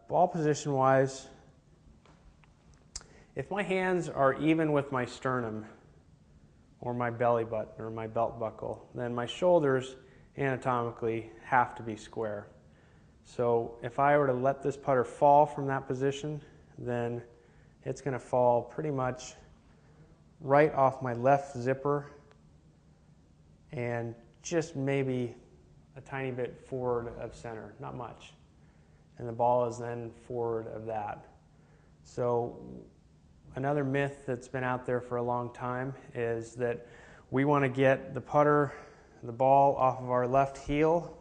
Ball position wise, if my hands are even with my sternum or my belly button or my belt buckle, then my shoulders anatomically have to be square. So if I were to let this putter fall from that position, then it's going to fall pretty much right off my left zipper and just maybe a tiny bit forward of center, not much. And the ball is then forward of that. So another myth that's been out there for a long time is that we want to get the putter, the ball off of our left heel,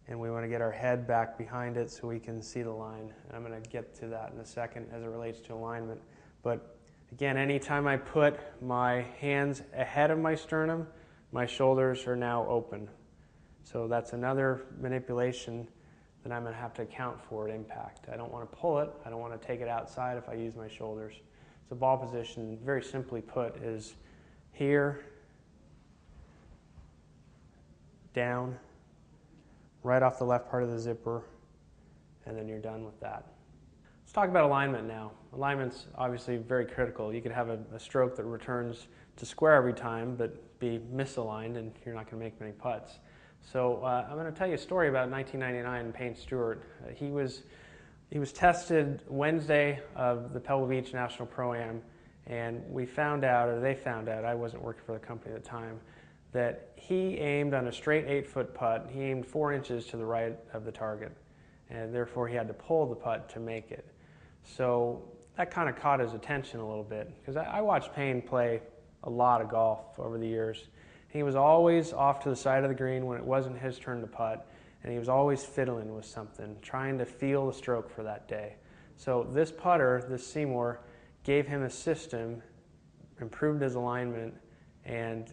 and we want to get our head back behind it so we can see the line. And I'm going to get to that in a second as it relates to alignment. But again, anytime I put my hands ahead of my sternum, my shoulders are now open. So that's another manipulation that I'm going to have to account for at impact. I don't want to pull it. I don't want to take it outside if I use my shoulders. So ball position, very simply put, is here, down, right off the left part of the zipper, and then you're done with that. Let's talk about alignment now. Alignment's obviously very critical. You could have a stroke that returns to square every time, but be misaligned, and you're not going to make many putts. So I'm going to tell you a story about 1999 Payne Stewart. He was tested Wednesday of the Pebble Beach National Pro-Am, and we found out, or they found out, I wasn't working for the company at the time, that he aimed on a straight 8-foot putt. He aimed 4 inches to the right of the target, and therefore he had to pull the putt to make it. So that kind of caught his attention a little bit, because I watched Payne play a lot of golf over the years. He was always off to the side of the green when it wasn't his turn to putt, and he was always fiddling with something, trying to feel the stroke for that day. So this putter, this Seemore, gave him a system, improved his alignment, and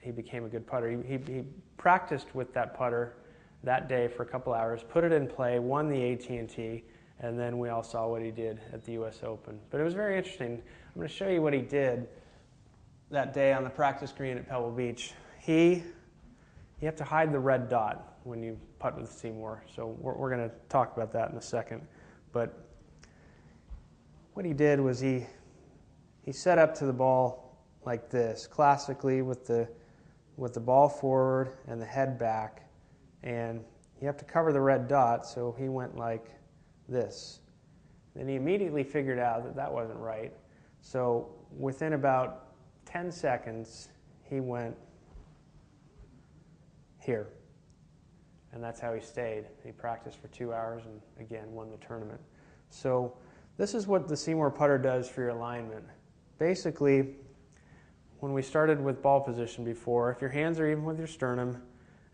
he became a good putter. He practiced with that putter that day for a couple hours, put it in play, won the AT&T, and then we all saw what he did at the US Open. But it was very interesting. I'm going to show you what he did that day on the practice green at Pebble Beach. You have to hide the red dot when you putt with Seemore, so we're going to talk about that in a second. But what he did was he set up to the ball like this, classically with the ball forward and the head back, and you have to cover the red dot, so he went like this. Then he immediately figured out that that wasn't right, so within about 10 seconds, he went here. And that's how he stayed. He practiced for 2 hours and, again, won the tournament. So this is what the Seemore putter does for your alignment. Basically, when we started with ball position before, if your hands are even with your sternum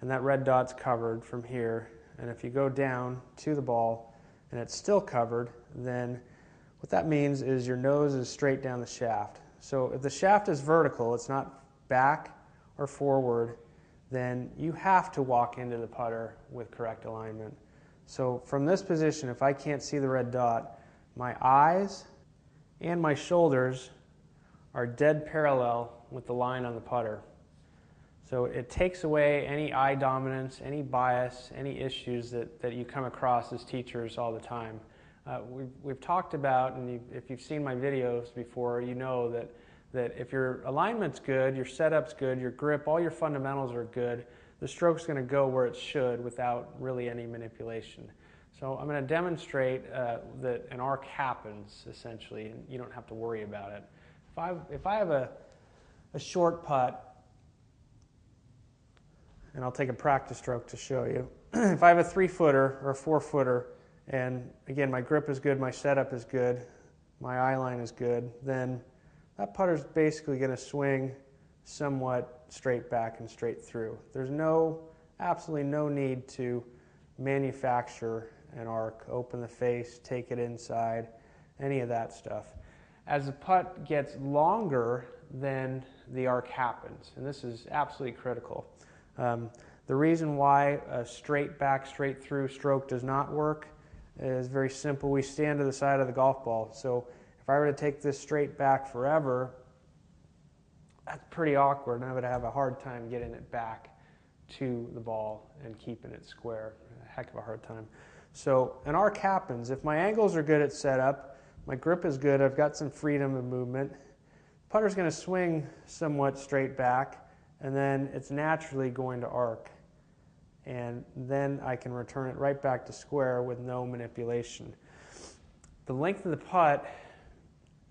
and that red dot's covered from here, and if you go down to the ball and it's still covered, then what that means is your nose is straight down the shaft. So if the shaft is vertical, it's not back or forward, then you have to walk into the putter with correct alignment. So from this position, if I can't see the red dot, my eyes and my shoulders are dead parallel with the line on the putter. So it takes away any eye dominance, any bias, any issues that you come across as teachers all the time. We've talked about, and if you've seen my videos before, you know that if your alignment's good, your setup's good, your grip, all your fundamentals are good, the stroke's going to go where it should without really any manipulation. So I'm going to demonstrate that an arc happens, essentially, and you don't have to worry about it. If I have a short putt, and I'll take a practice stroke to show you. If I have a 3-footer or a 4-footer, and again, my grip is good, my setup is good, my eye line is good, then that putter's basically going to swing somewhat straight back and straight through. There's absolutely no need to manufacture an arc, open the face, take it inside, any of that stuff. As the putt gets longer, then the arc happens, and this is absolutely critical. The reason why a straight back, straight through stroke does not work is very simple. We stand to the side of the golf ball, so if I were to take this straight back forever, that's pretty awkward, and I would have a hard time getting it back to the ball and keeping it square. A heck of a hard time. So an arc happens. If my angles are good at setup, my grip is good, I've got some freedom of movement, putter's going to swing somewhat straight back, and then it's naturally going to arc. And then I can return it right back to square with no manipulation. The length of the putt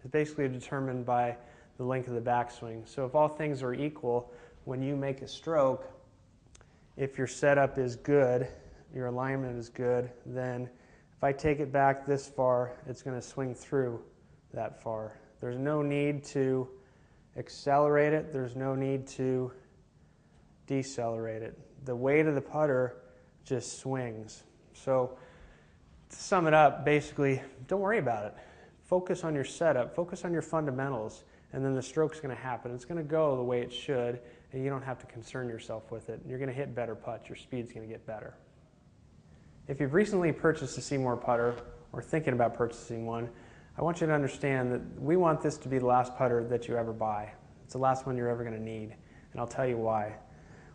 is basically determined by the length of the backswing. So if all things are equal, when you make a stroke, if your setup is good, your alignment is good, then if I take it back this far, it's going to swing through that far. There's no need to accelerate it. There's no need to decelerate it. The weight of the putter just swings. So to sum it up, basically, don't worry about it. Focus on your setup, focus on your fundamentals, and then the stroke's going to happen. It's going to go the way it should, and you don't have to concern yourself with it. You're going to hit better putts. Your speed's going to get better. If you've recently purchased a Seemore putter or thinking about purchasing one, I want you to understand that we want this to be the last putter that you ever buy. It's the last one you're ever going to need, and I'll tell you why.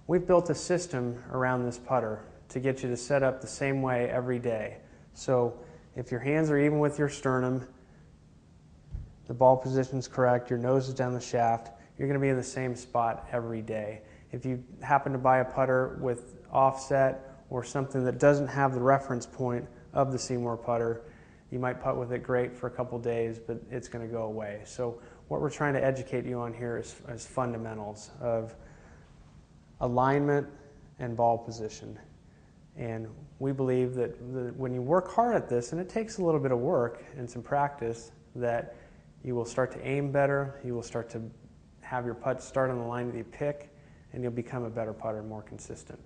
We've built a system around this putter to get you to set up the same way every day. So if your hands are even with your sternum, the ball position's correct, your nose is down the shaft, you're going to be in the same spot every day. If you happen to buy a putter with offset or something that doesn't have the reference point of the Seemore putter, you might putt with it great for a couple days, but it's going to go away. So what we're trying to educate you on here is fundamentals of alignment and ball position. And we believe that when you work hard at this, and it takes a little bit of work and some practice, that you will start to aim better, you will start to have your putts start on the line that you pick, and you'll become a better putter, more consistent.